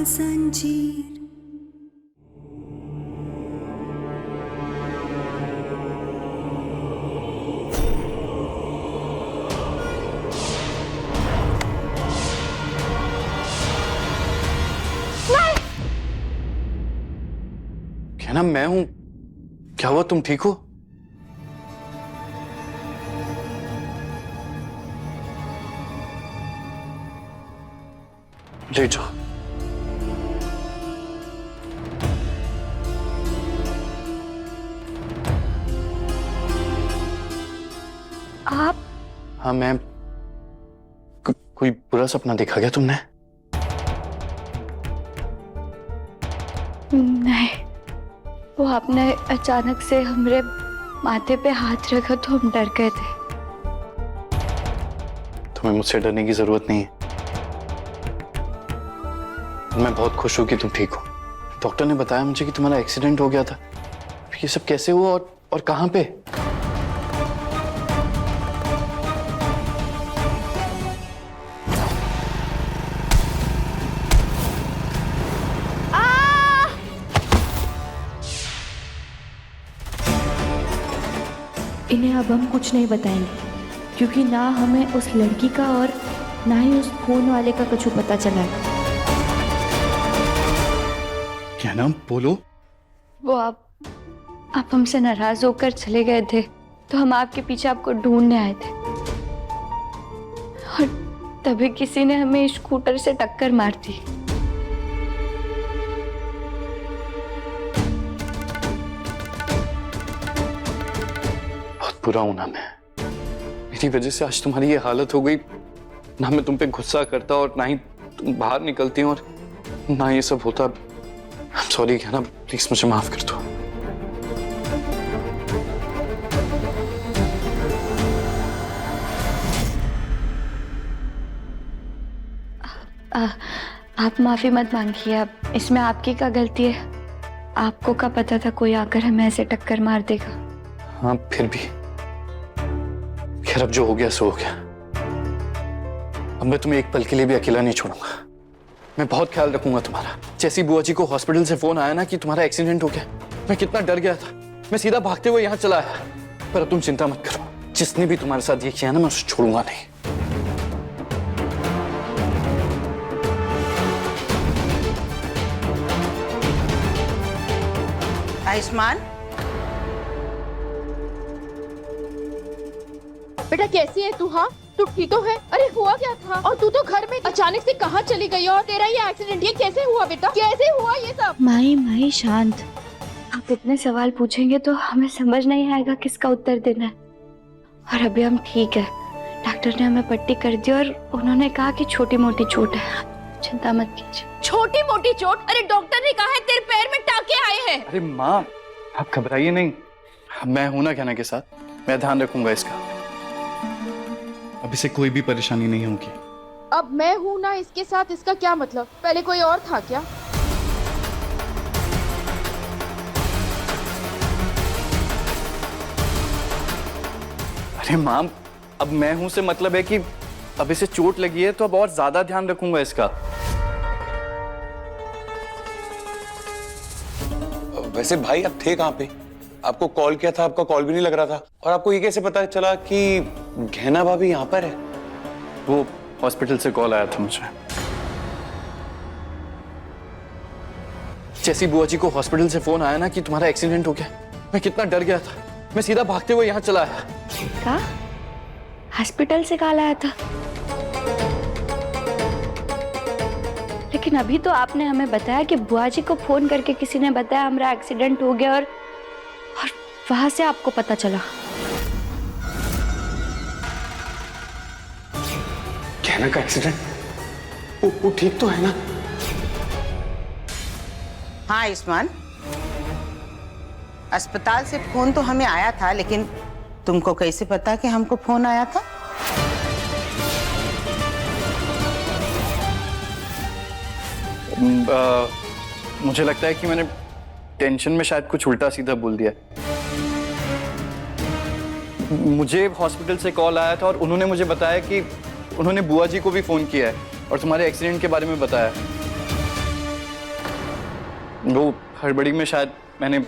जंजीर। क्या नाम मैं हूं? क्या हुआ, तुम ठीक हो? ले जाओ। आप? हाँ मैं कोई बुरा सपना देखा क्या तुमने? नहीं, वो आपने अचानक से हमरे माथे पे हाथ रखा तो हम डर गए थे। तुम्हें मुझसे डरने की जरूरत नहीं है। मैं बहुत खुश हूं कि तुम ठीक हो। डॉक्टर ने बताया मुझे कि तुम्हारा एक्सीडेंट हो गया था। ये सब कैसे हुआ और कहां पे? इन्हें अब हम कुछ नहीं बताएंगे, क्योंकि ना हमें उस लड़की का और ना ही उस फोन वाले का कुछ पता चला है। क्या नाम बोलो? वो आप हमसे नाराज होकर चले गए थे तो हम आपके पीछे आपको ढूंढने आए थे और तभी किसी ने हमें स्कूटर से टक्कर मार दी। बहुत बुरा हूं ना मैं। मेरी वजह से आज तुम्हारी ये हालत हो गई। ना मैं तुम पे गुस्सा करता और ना ही तुम बाहर निकलती हो और ना ये सब होता। I'm sorry क्या ना, प्लीज मुझे माफ कर दो। आप माफी मत मांगिए। अब इसमें आपकी क्या गलती है? आपको क्या पता था कोई आकर हमें ऐसे टक्कर मार देगा? हाँ फिर भी खैर, अब जो हो गया सो हो गया। अब मैं तुम्हें एक पल के लिए भी अकेला नहीं छोड़ूंगा। मैं बहुत ख्याल रखूंगा तुम्हारा। जैसी बुआ जी को हॉस्पिटल से फोन आया ना कि तुम्हारा एक्सीडेंट हो गया, मैं कितना डर गया था। मैं सीधा भागते हुए यहाँ चला आया। पर अब तुम चिंता मत करो, जिसने भी तुम्हारे साथ ये किया ना, मैं उसे छोड़ूंगा नहीं। आयुष्मान, बेटा कैसी है तू? हाँ तू ठीक तो है? अरे हुआ क्या था? और तू तो घर में अचानक से कहाँ चली गई? और तेरा ये एक्सीडेंट ये कैसे हुआ बेटा? कैसे हुआ ये सब? माई शांत। आप इतने सवाल पूछेंगे तो हमें समझ नहीं आएगा किसका उत्तर देना है। और अभी हम ठीक है। डॉक्टर ने हमें पट्टी कर दी और उन्होंने कहा कि छोटी मोटी चोट है, चिंता मत कीजिए। छोटी मोटी चोट? अरे डॉक्टर ने कहा है तेरे पैर में टाके आए हैं। अरे माँ, आप घबराइए नहीं। मैं हूं ना कहना के साथ। मैं ध्यान रखूंगा इसका। अब इसे कोई भी परेशानी नहीं होगी। अब मैं हूँ ना इसके साथ, इसका क्या मतलब? पहले कोई और था क्या? अरे माँ, अब मैं हूं से मतलब है कि अब इसे चोट लगी है तो अब और ज्यादा ध्यान रखूंगा इसका। वैसे भाई आप थे कहाँ पे? आपको कॉल किया था, आपका कॉल भी नहीं लग रहा था। और आपको ये कैसे पता चला कि गहना भाभी यहाँ पर है? वो हॉस्पिटल से कॉल आया था मुझे। जैसी बुआ जी को हॉस्पिटल से फोन आया ना कि तुम्हारा एक्सीडेंट हो गया, मैं कितना डर गया था। मैं सीधा भागते हुए यहाँ चला आया। क्या? हॉस्पिटल से कॉल आया था? लेकिन अभी तो आपने हमें बताया कि बुआ जी को फोन करके किसी ने बताया हमारा एक्सीडेंट हो गया और वहां से आपको पता चला। गहना का एक्सीडेंट? वो ठीक तो है ना? हाँ आयुष्मान, अस्पताल से फोन तो हमें आया था, लेकिन तुमको कैसे पता कि हमको फोन आया था? मुझे लगता है कि मैंने टेंशन में शायद कुछ उल्टा सीधा बोल दिया। मुझे हॉस्पिटल से कॉल आया था और उन्होंने मुझे बताया कि उन्होंने बुआ जी को भी फोन किया है और तुम्हारे एक्सीडेंट के बारे में बताया। वो हड़बड़ी में शायद मैंने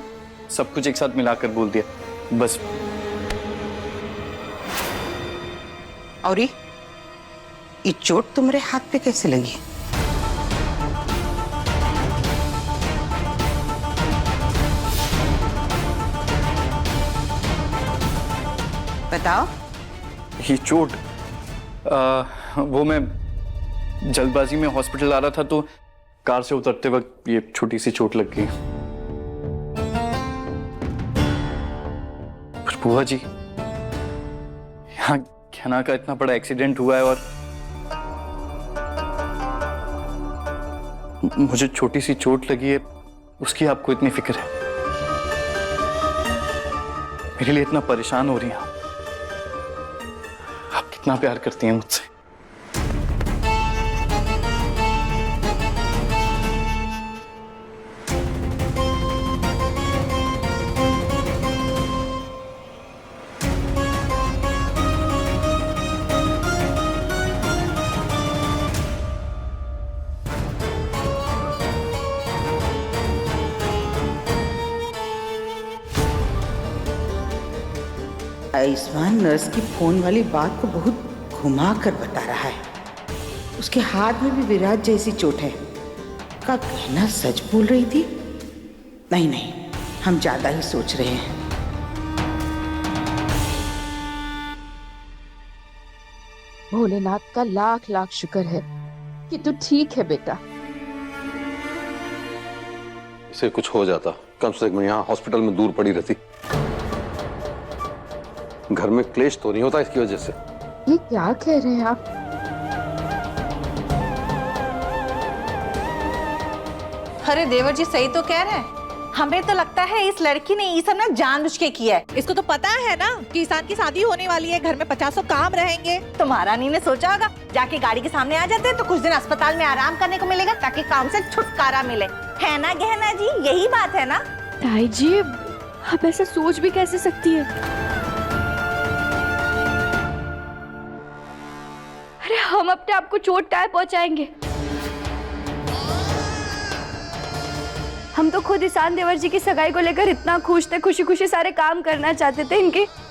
सब कुछ एक साथ मिलाकर बोल दिया, बस। और ये चोट तुम्हारे हाथ पे कैसे लगी? बताओ। ये चोट वो मैं जल्दबाजी में हॉस्पिटल आ रहा था तो कार से उतरते वक्त ये छोटी सी चोट लग गई। पर बुआ जी, यहाँ घेना का इतना बड़ा एक्सीडेंट हुआ है और मुझे छोटी सी चोट लगी है, उसकी आपको इतनी फिक्र है? मेरे लिए इतना परेशान हो रही हैं आप कितना प्यार करती हैं मुझसे। आयुष्मान नर्स की फोन वाली बात को बहुत घुमा कर बता रहा है। उसके हाथ में भी विराट जैसी चोट है। का कहना सच बोल रही थी? नहीं नहीं, हम ज्यादा ही सोच रहे हैं। भोलेनाथ का लाख लाख शुक्र है कि तू ठीक है बेटा। इसे कुछ हो जाता, कम से कम यहाँ हॉस्पिटल में दूर पड़ी रहती। घर में क्लेश तो नहीं होता इसकी वजह से। ये क्या कह रहे हैं आप? अरे देवर जी सही तो कह रहे हैं। हमें तो लगता है इस लड़की ने ये सब ना जानबूझ के किया है। इसको तो पता है ना कि ईशान की शादी होने वाली है, घर में 50 काम रहेंगे। तो महारानी ने सोचा होगा जाके गाड़ी के सामने आ जाते तो कुछ दिन अस्पताल में आराम करने को मिलेगा ताकि काम से छुटकारा मिले। है ना गहना जी, यही बात है ना? ताई जी, आप ऐसा सोच भी कैसे सकती है? अरे हम अपने आप को चोट काय पहुंचाएंगे? हम तो खुद ईशान देवर जी की सगाई को लेकर इतना खुश थे, खुशी खुशी सारे काम करना चाहते थे,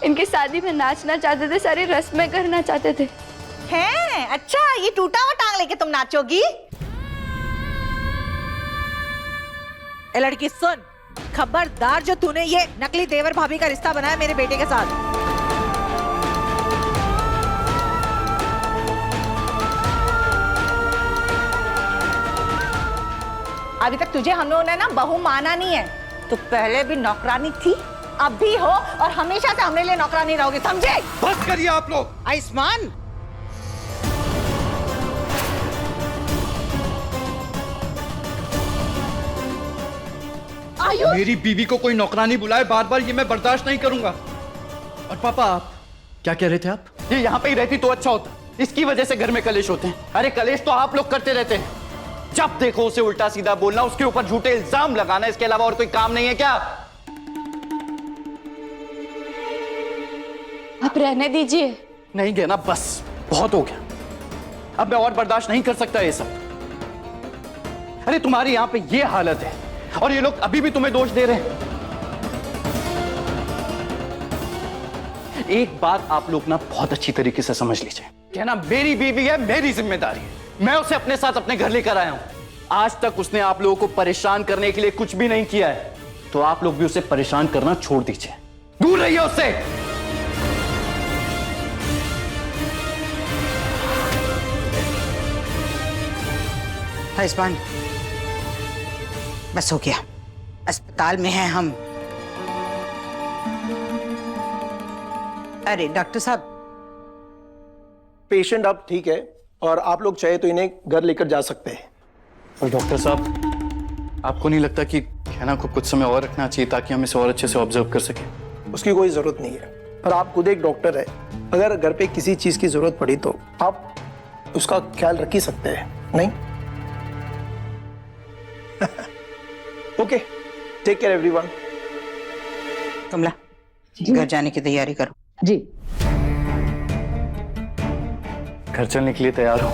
इनकी शादी में नाचना चाहते थे, सारी रस्में करना चाहते थे। है अच्छा, ये टूटा हुआ टांग लेके तुम नाचोगी? ए लड़की सुन, खबरदार जो तूने ये नकली देवर भाभी का रिश्ता बनाया मेरे बेटे के साथ। अभी तक तुझे हम लोगों ने ना बहू माना नहीं है। तो पहले भी नौकरानी थी, अब भी हो और हमेशा से हमारे लिए नौकरानी रहोगे, समझे? बस करिए आप लोग। आयुष्मान, मेरी बीवी को कोई नौकरानी बुलाए बार बार, ये मैं बर्दाश्त नहीं करूंगा। और पापा, आप क्या कह रहे थे आप? ये यहाँ पे ही रहती तो अच्छा होता, इसकी वजह से घर में कलेश होते हैं। अरे कलेश तो आप लोग करते रहते हैं, जब देखो उसे उल्टा सीधा बोलना, उसके ऊपर झूठे इल्जाम लगाना, इसके अलावा और कोई काम नहीं है क्या? आप रहने दीजिए। नहीं कहना, बस बहुत हो गया, अब मैं और बर्दाश्त नहीं कर सकता ये सब। अरे तुम्हारी यहां पे ये हालत है और ये लोग अभी भी तुम्हें दोष दे रहे हैं। एक बात आप लोग ना बहुत अच्छी तरीके से समझ लीजिए, कहना मेरी बीवी है, मेरी जिम्मेदारी है, मैं उसे अपने साथ अपने घर लेकर आया हूं। आज तक उसने आप लोगों को परेशान करने के लिए कुछ भी नहीं किया है, तो आप लोग भी उसे परेशान करना छोड़ दीजिए, दूर रहिए उससे। आयुष्मान, बस हो गया, अस्पताल में हैं हम। अरे डॉक्टर साहब, पेशेंट अब ठीक है और आप लोग चाहे तो इन्हें घर लेकर जा सकते हैं। और डॉक्टर साहब, आपको नहीं लगता कि घेना को कुछ समय और रखना चाहिए ताकि हम इसे और अच्छे से ऑब्जर्व कर सकें? उसकी कोई जरूरत नहीं है, और आप खुद एक डॉक्टर है, अगर घर पे किसी चीज की जरूरत पड़ी तो आप उसका ख्याल रख ही सकते हैं, नहीं? Okay, take care everyone. Kamala, घर जाने की तैयारी करो। जी। घर चलने के लिए तैयार हो?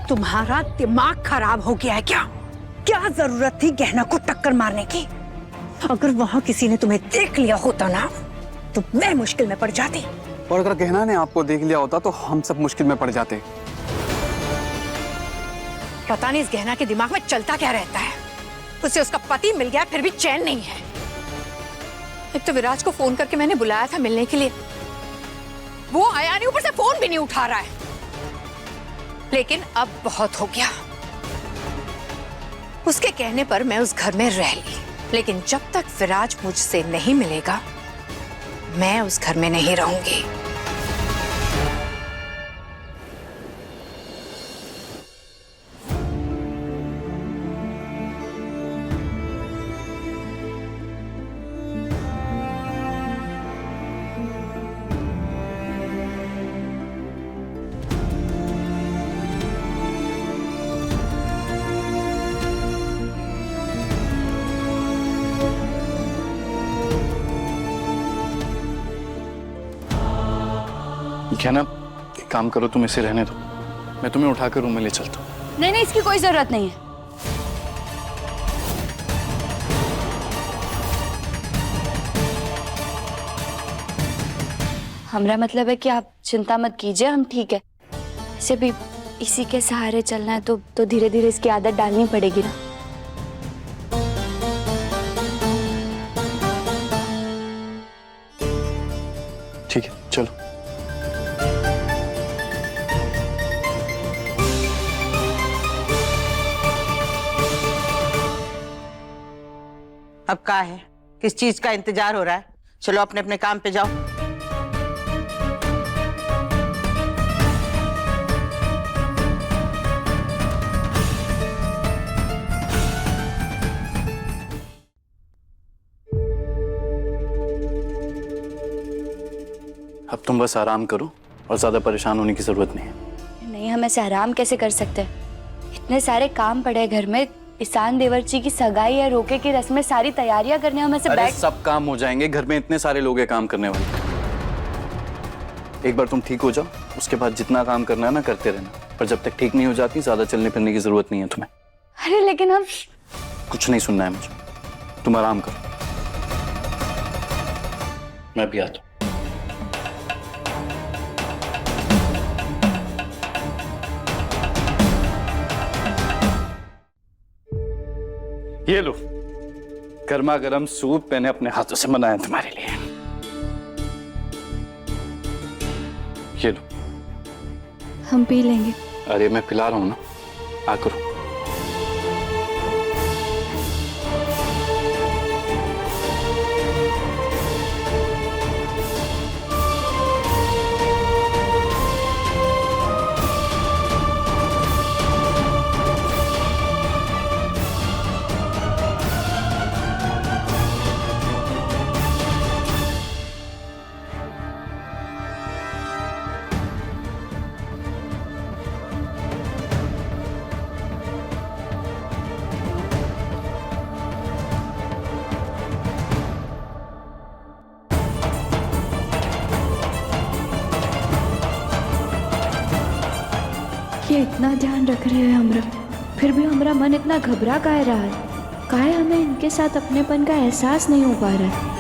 तुम्हारा दिमाग खराब हो गया है क्या? क्या जरूरत थी गहना को टक्कर मारने की? अगर वहां किसी ने तुम्हें देख लिया होता ना तो मैं मुश्किल में पड़ जाती। और अगर गहना ने आपको देख लिया होता तो हम सब मुश्किल में पड़ जाते। पता नहीं इस गहना के दिमाग में चलता क्या रहता है। उसे उसका पति मिल गया फिर भी चैन नहीं है। एक तो विराज को फोन करके मैंने बुलाया था मिलने के लिए, वो आया नहीं, ऊपर से फोन भी नहीं उठा रहा है। लेकिन अब बहुत हो गया। उसके कहने पर मैं उस घर में रह ली, लेकिन जब तक विराज मुझसे नहीं मिलेगा मैं उस घर में नहीं रहूंगी। क्या ना, एक काम करो, तुम इसे रहने दो, मैं तुम्हें उठाकर रूम में ले चलता हूँ। नहीं नहीं, इसकी कोई जरूरत नहीं है। हमारा मतलब है कि आप चिंता मत कीजिए, हम ठीक है। इसे भी इसी के सहारे चलना है तो धीरे धीरे इसकी आदत डालनी पड़ेगी ना। ठीक है, चलो। अब क्या है, किस चीज का इंतजार हो रहा है? चलो अपने अपने काम पे जाओ। अब तुम बस आराम करो और ज्यादा परेशान होने की जरूरत नहीं है। नहीं, हम ऐसे आराम कैसे कर सकते हैं? इतने सारे काम पड़े हैं घर में। ईशान देवर्ची की सगाई है, रोके की रस्में, सारी तैयारियां करने, हम ऐसे अरे सब काम हो जाएंगे, घर में इतने सारे लोग हैं काम करने वाले। एक बार तुम ठीक हो जाओ, उसके बाद जितना काम करना है ना करते रहना, पर जब तक ठीक नहीं हो जाती ज्यादा चलने फिरने की जरूरत नहीं है तुम्हें। अरे लेकिन हम कुछ नहीं सुनना है मुझे, तुम आराम करो, मैं भी आता हूं। ये लो, गर्मा गर्म सूप मैंने अपने हाथों से बनाया तुम्हारे लिए। ये लो। हम पी लेंगे। अरे मैं पिला रहा हूं ना, आ करो। ये इतना ध्यान रख रहे हैं हमरा, फिर भी हमारा मन इतना घबरा काहे रहा है? काहे हमें इनके साथ अपनेपन का एहसास नहीं हो पा रहा है?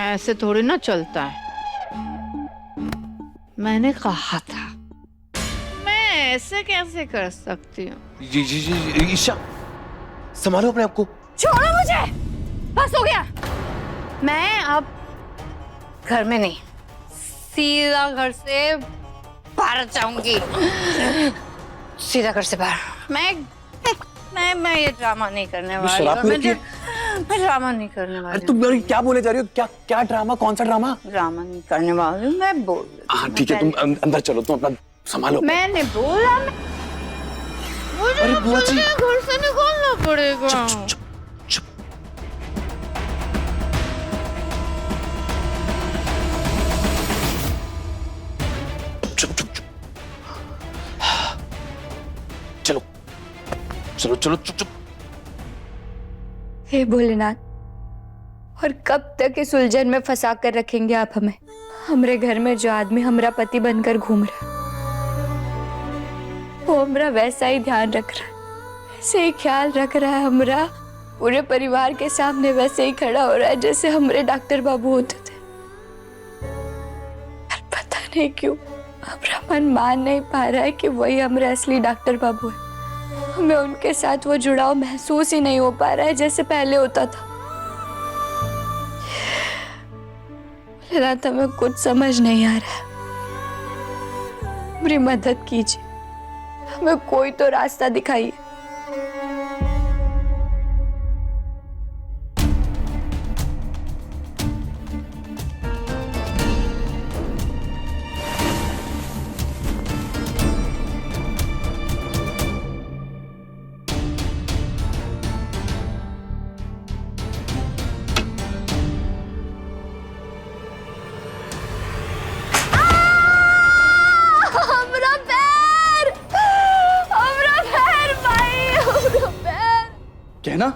ऐसे थोड़ी ना चलता है। मैंने कहा था, मैं ऐसे कैसे कर सकती हूँ? जी जी जी ईशा, संभालो अपने आप को। छोड़ो मुझे, बस हो गया। मैं अब घर में नहीं, सीधा घर से बाहर जाऊंगी। सीधा घर से बाहर। मैं ये ड्रामा नहीं करने वाली हूँ। मैं ड्रामा नहीं करने वाली हूँ। तुम क्या बोले जा रही हो? क्या क्या ड्रामा? कौन सा ड्रामा? ड्रामा नहीं करने वाली हूँ, मैं बोल। हाँ ठीक है, तुम अंदर चलो, तुम अपना संभालो। मैंने बोला मुझे बुआ जी, घर से निकलना पड़ेगा। चलो चलो चुप चुप। हे भोलेनाथ, और कब तक इस उलझन में फंसा कर रखेंगे आप हमें? हमरे घर में जो आदमी हमरा पति बनकर घूम रहा वो हमरा वैसा ही ध्यान रख रहा है, वैसे ही ख्याल रख रहा है, हमरा पूरे परिवार के सामने वैसे ही खड़ा हो रहा है जैसे हमरे डॉक्टर बाबू होते थे। पर पता नहीं क्यों हमारा मन मान नहीं पा रहा है कि वही हमारे असली डॉक्टर बाबू है। हमें उनके साथ वो जुड़ाव महसूस ही नहीं हो पा रहा है जैसे पहले होता था। रात हमें कुछ समझ नहीं आ रहा है। मेरी मदद कीजिए, हमें कोई तो रास्ता दिखाइए। कहना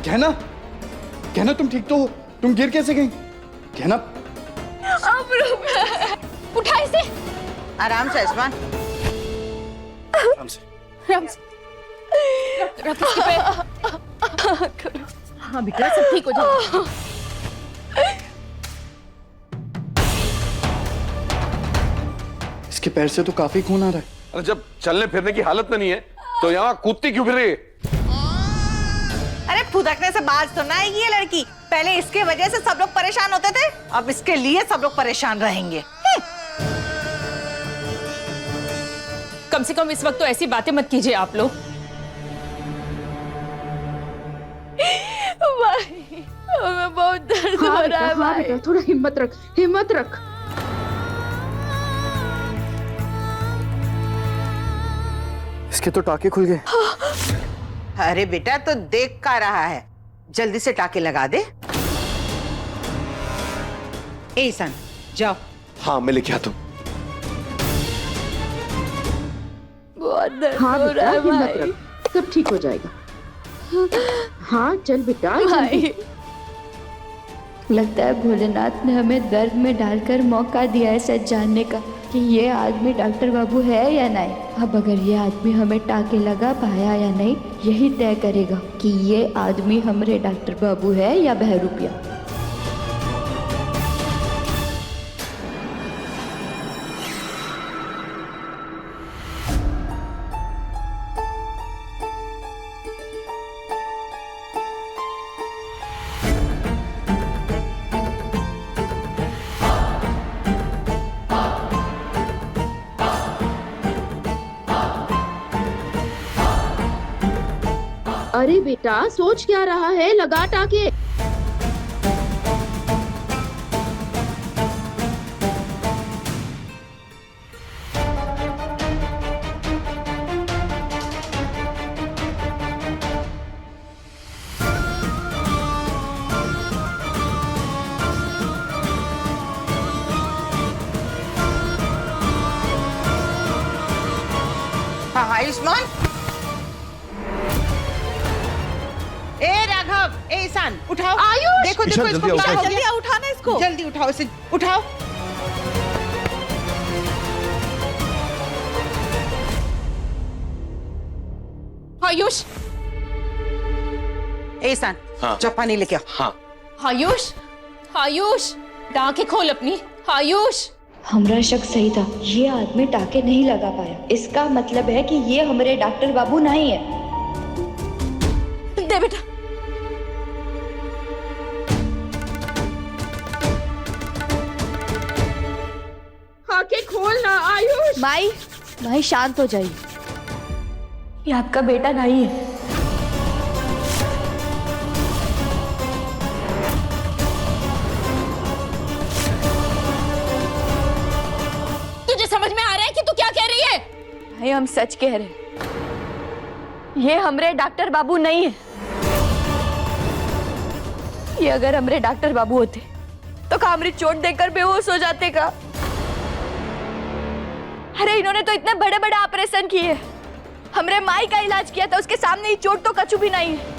कहना कहना, तुम ठीक तो हो? तुम गिर कैसे गई? कहना उठा इसे। आराम से आसमान। आराम से। रख इसके पैर। हाँ बेटा, सब ठीक हो जाएगा। इसके पैर से तो काफी खून आ रहा है। अरे जब चलने फिरने की हालत में नहीं है तो यहाँ कूदती क्यों फिर रही है? अरे फुदकने से बाज तो ना आएगी ये लड़की। पहले इसके वजह से सब लोग परेशान होते थे, अब इसके लिए सब लोग परेशान रहेंगे। कम से कम इस वक्त तो ऐसी बातें मत कीजिए आप लोग। भाई, हमें बहुत दर्द हो रहा है भाई। बेटा, थोड़ा हिम्मत रख, हिम्मत रख। इसके तो टाके खुल गए। अरे बेटा, तो देख का रहा है, जल्दी से टाके लगा दे। ए ईशान, जाओ। हाँ, मैं लेके आता हूँ। बहुत दर्द हो रहा है भाई। सब ठीक हो जाएगा। हाँ चल बेटा, भाई, लगता है भोलेनाथ ने हमें दर्द में डालकर मौका दिया है सच जानने का कि ये आदमी डॉक्टर बाबू है या नहीं। अब अगर ये आदमी हमें टाके लगा पाया या नहीं, यही तय करेगा कि ये आदमी हमारे डॉक्टर बाबू है या बहरूपिया। अरे बेटा, सोच क्या रहा है? लगा टाके। हाँ आयुष्मान। ए राघव, ए ईशान, उठाओ। आयुष! देखो देखो इसको क्या हो जल्दी गया। उठाना इसको। जल्दी उठाओ इसे, उठाओ। आयुष, ए ईशान, हाँ। जा पानी लेके आओ। हाँ। आयुष, आयुष, टाके खोल अपनी। आयुष, हमारा शक सही था, ये आदमी टाके नहीं लगा पाया। इसका मतलब है कि ये हमारे डॉक्टर बाबू नहीं है। दे बेटा। आके खोल ना आयुष। माई, माई शांत हो जाइए। ये आपका बेटा नहीं है। तुझे समझ में आ रहा है कि तू क्या कह रही है? भाई, हम सच कह रहे हैं, ये हमारे डॉक्टर बाबू नहीं है। ये अगर हमारे डॉक्टर बाबू होते तो का हमारी चोट देकर बेहोश हो जाते का? अरे इन्होंने तो इतने बड़े बड़े ऑपरेशन किए, हमरे माई का इलाज किया था, उसके सामने ही चोट तो कछु भी नहीं है।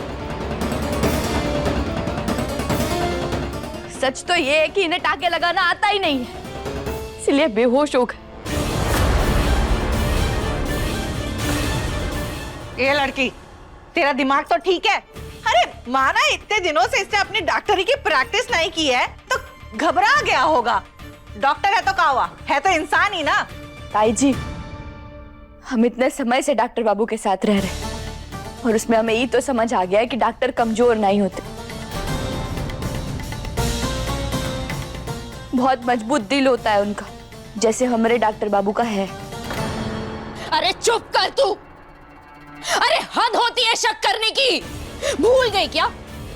सच तो ये है कि इन्हें टाके लगाना आता ही नहीं है, इसलिए बेहोश हो गए। ये लड़की, तेरा दिमाग तो ठीक है? अरे माना इतने दिनों से इसने अपनी डॉक्टरी की प्रैक्टिस नहीं की है तो घबरा गया होगा। डॉक्टर है तो क्या हुआ, है तो इंसान ही ना। ताई जी, हम इतने समय से डॉक्टर बाबू के साथ रह रहे हैं और उसमें हमें ये तो समझ आ गया है कि डॉक्टर कमजोर नहीं होते, बहुत मजबूत दिल होता है उनका, जैसे हमारे डॉक्टर बाबू का है। अरे चुप कर तू। अरे हद होती है शक करने की। भूल गई क्या?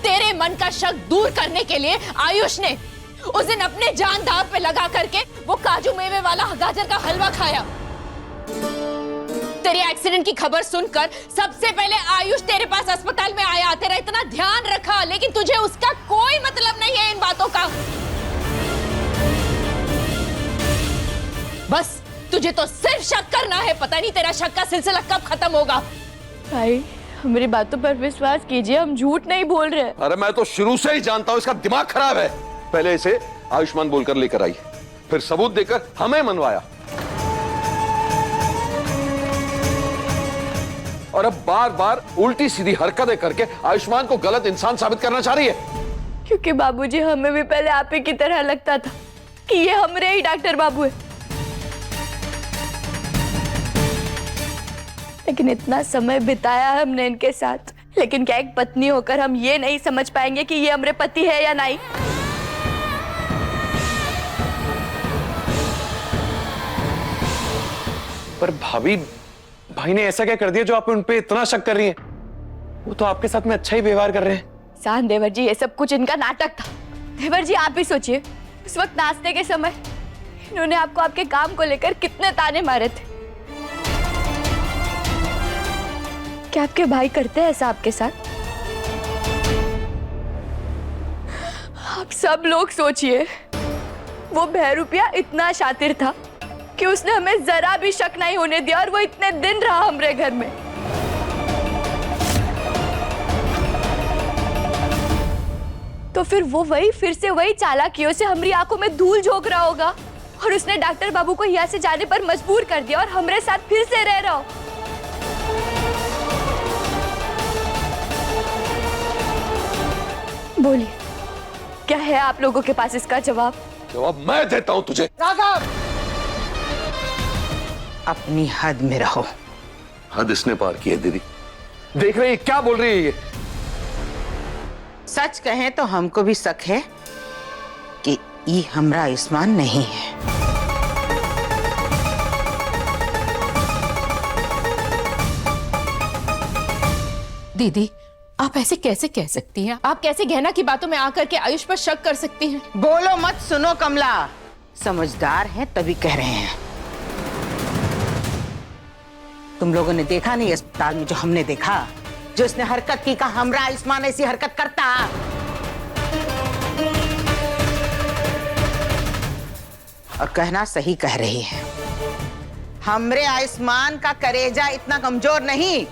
तेरे मन का शक दूर करने के लिए आयुष ने उस दिन अपने जान दांव पे लगा करके वो काजू मेवे वाला गाजर का हलवा खाया। तेरे एक्सीडेंट की खबर सुनकर सबसे पहले आयुष तेरे पास अस्पताल में आया, तेरा इतना ध्यान रखा, लेकिन तुझे उसका कोई मतलब नहीं है इन बातों का। बस तुझे तो सिर्फ शक करना है, पता नहीं तेरा शक का सिलसिला कब खत्म होगा। भाई हमारी बातों पर विश्वास कीजिए, हम झूठ नहीं बोल रहे। अरे मैं तो शुरू से ही जानता हूं इसका दिमाग खराब है। पहले इसे आयुष्मान बोलकर लेकर आई, फिर सबूत देकर हमें मनवाया, और अब बार बार उल्टी सीधी हरकतें करके आयुष्मान को गलत इंसान साबित करना चाह रही है। क्योंकि बाबूजी हमें भी पहले आप ही की तरह लगता था कि ये हमरे ही डॉक्टर बाबू है, लेकिन इतना समय बिताया हमने इनके साथ, लेकिन क्या एक पत्नी होकर हम ये नहीं समझ पाएंगे कि ये हमारे पति है या नहीं? पर भाभी, भाई ने ऐसा क्या कर दिया जो आप उन पे इतना शक कर रही हैं? वो तो आपके साथ में अच्छा ही व्यवहार कर रहे हैं। शान देवर जी, ये सब कुछ इनका नाटक था। देवर जी आप ही सोचिए, उस वक्त नाश्ते के समय इन्होंने आपको आपके काम को लेकर कितने ताने मारे थे। क्या आपके भाई करते हैं ऐसा आपके साथ? आप सब लोग सोचिए, वो बहरूपिया इतना शातिर था कि उसने हमें जरा भी शक नहीं होने दिया, और वो इतने दिन रहा हमारे घर में। तो फिर वो फिर से वही चालाकियों से हमारी आंखों में धूल झोंक रहा होगा, और उसने डॉक्टर बाबू को यहाँ से जाने पर मजबूर कर दिया और हमारे साथ फिर से रह रहा हो। बोलिए, क्या है आप लोगों के पास इसका जवाब? जवाब मैं देता हूं तुझे। अपनी हद में रहो। हद इसने पार की है दीदी। देख रही है क्या बोल रही है ये? सच कहें तो हमको भी शक है कि ये हमरा आयुष्मान नहीं है। दीदी, आप ऐसे कैसे कह सकती हैं? आप कैसे गहना की बातों में आकर के आयुष पर शक कर सकती हैं? बोलो मत, सुनो कमला, समझदार हैं तभी कह रहे हैं। तुम लोगों ने देखा नहीं अस्पताल में जो हमने देखा, जो इसने हरकत की, कहा हमरा आयुष्मान ऐसी हरकत करता। और कहना सही कह रही है, हमरे आयुष्मान का कलेजा इतना कमजोर नहीं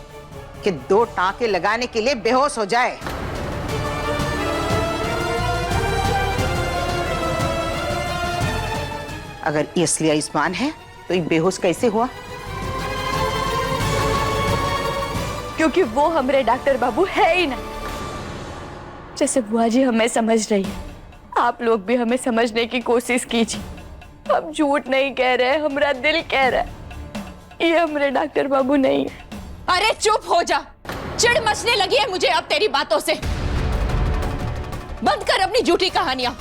कि 2 टांके लगाने के लिए बेहोश हो जाए। अगर ये असली आयुष्मान है तो ये बेहोश कैसे हुआ? क्योंकि वो हमारे डॉक्टर बाबू है ही नहीं, जैसे बुआ जी हमें समझ रही है। आप लोग भी हमें समझने की कोशिश कीजिए। हम झूठ नहीं कह रहे, हमारा दिल कह रहा है ये हमारे डॉक्टर बाबू नहीं है। अरे चुप हो जा, चिढ़ मचने लगी है मुझे अब तेरी बातों से। बंद कर अपनी झूठी कहानियां,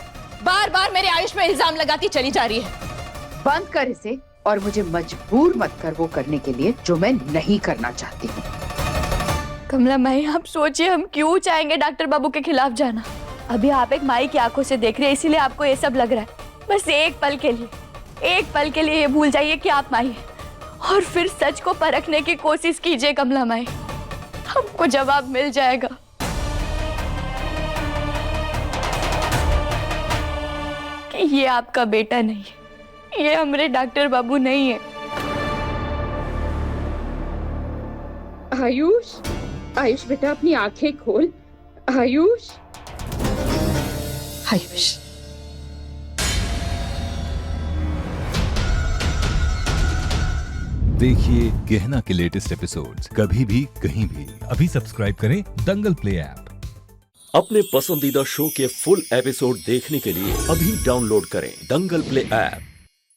बार बार मेरे आयुष में इल्जाम लगाती चली जा रही है। बंद कर इसे, और मुझे मजबूर मत कर वो करने के लिए जो मैं नहीं करना चाहती हूँ। कमला माई, आप सोचिए, हम क्यों चाहेंगे डॉक्टर बाबू के खिलाफ जाना? अभी आप एक माई की आंखों से देख रहे हैं, इसीलिए आपको ये सब लग रहा है। बस एक पल के लिए ये भूल जाइए कि आप माई हैं, और फिर सच को परखने की कोशिश कीजिए कमला माई, हमको जवाब मिल जाएगा। कि ये आपका बेटा नहीं है, ये हमारे डॉक्टर बाबू नहीं है। आयुष, आयुष बेटा अपनी आंखें खोल। आयुष, आयुष, देखिए गहना के लेटेस्ट एपिसोड्स कभी भी कहीं भी। अभी सब्सक्राइब करें दंगल प्ले ऐप। अपने पसंदीदा शो के फुल एपिसोड देखने के लिए अभी डाउनलोड करें दंगल प्ले ऐप।